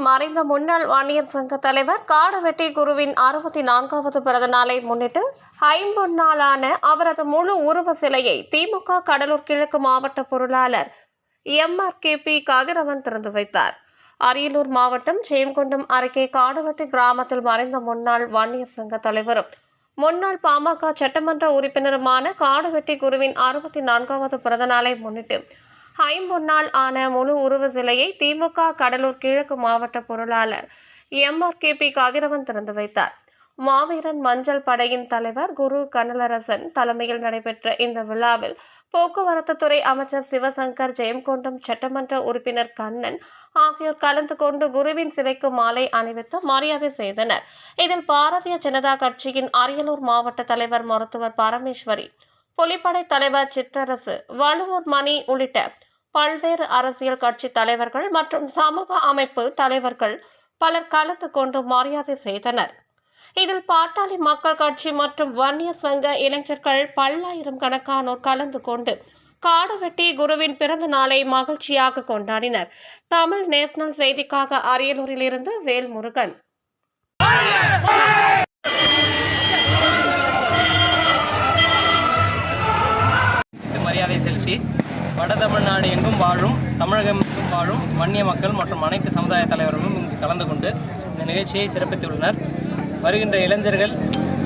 மறைந்த முன்னாள் வன்னியர் சங்க தலைவர் காடுவெட்டி குருவின் 64வது பிறந்த நாளை முன்னிட்டு ஐம்பொன்னாளான அவரது முழு உருவ சிலையை திமுக கடலூர் கிழக்கு மாவட்ட பொருளாளர் MRKP கதிரவன் திறந்து வைத்தார். அரியலூர் மாவட்டம் ஜெயங்கொண்டம் அருகே காடுவெட்டி கிராமத்தில் மறைந்த முன்னாள் வன்னியர் சங்க தலைவரும் முன்னாள் பாமக சட்டமன்ற உறுப்பினருமான காடுவெட்டி குருவின் 64வது பிறந்த நாளை முன்னிட்டு ஐம்பொன்னாள் ஆன முழு உருவ சிலையை திமுக கடலூர் கிழக்கு மாவட்ட பொருளாளர் MRKP கதிரவன் திறந்து வைத்தார். மாவீரன் மஞ்சள் படையின் தலைவர் குரு கனலரசன் தலைமையில் நடைபெற்ற இந்த விழாவில் போக்குவரத்து துறை அமைச்சர் சிவசங்கர், ஜெயங்கொண்டம் சட்டமன்ற உறுப்பினர் கண்ணன் ஆகியோர் கலந்து கொண்டு குருவின் சிலைக்கு மாலை அணிவித்து மரியாதை செய்தனர். இதில் பாரதிய ஜனதா கட்சியின் அரியலூர் மாவட்ட தலைவர் மருத்துவர் பரமேஸ்வரி, புலிப்படை தலைவர் சிற்றரசு, வள்ளுவர் மணி உள்ளிட்ட பல்வேறு அரசியல் கட்சி தலைவர்கள் மற்றும் சமூக அமைப்பு தலைவர்கள் பலர் கலந்து கொண்டு மரியாதை செய்தனர். இதில் பாட்டாளி மக்கள் கட்சி மற்றும் வன்னியர் சங்க இளைஞர்கள் பல்லாயிரம் கணக்கானோர் கலந்து கொண்டு காடுவெட்டி குருவின் பிறந்த நாளை மகிழ்ச்சியாக கொண்டாடினர். தமிழ் நேஷனல் செய்திக்காக அரியலூரில் இருந்து வேல்முருகன். மரியாதை செலுத்தி வட தமிழ்நாடு எங்கும் வாழும், தமிழகம் எங்கும் வாழும் வன்னிய மக்கள் மற்றும் அனைத்து சமுதாய தலைவர்களும் இங்கு கலந்து கொண்டு இந்த நிகழ்ச்சியை சிறப்பித்துள்ளனர். வருகின்ற இளைஞர்கள்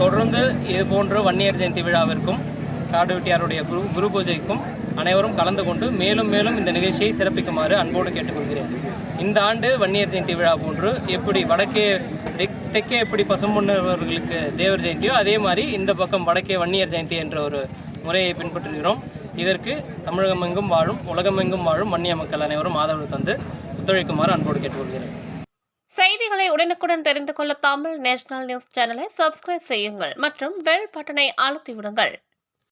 தொடர்ந்து இதுபோன்று வன்னியர் ஜெயந்தி விழாவிற்கும் காடுவெட்டியாருடைய குரு பூஜைக்கும் அனைவரும் கலந்து கொண்டு மேலும் மேலும் இந்த நிகழ்ச்சியை சிறப்பிக்குமாறு அன்போடு கேட்டுக்கொள்கிறேன். இந்த ஆண்டு வன்னியர் ஜெயந்தி விழா போன்று எப்படி வடக்கே தெற்கே எப்படி பசும்பொன்னவர்களுக்கு தேவர் ஜெயந்தியோ அதே மாதிரி இந்த பக்கம் வடக்கே வன்னியர் ஜெயந்தி என்ற ஒரு முறையை பின்பற்றுகிறோம். இதற்கு தமிழகமெங்கும் வாழும், உலகமெங்கும் வாழும் வன்னிய மக்கள் அனைவரும் ஆதரவு தந்து ஒத்துழைக்குமாறு அன்போடு கேட்டுக்கொள்கிறேன். செய்திகளை உடனுக்குடன் தெரிந்து கொள்ள தமிழ் நேஷனல் நியூஸ் சேனலை சப்ஸ்கிரைப் செய்யுங்கள் மற்றும் பெல் பட்டனை அழுத்தி விடுங்கள்.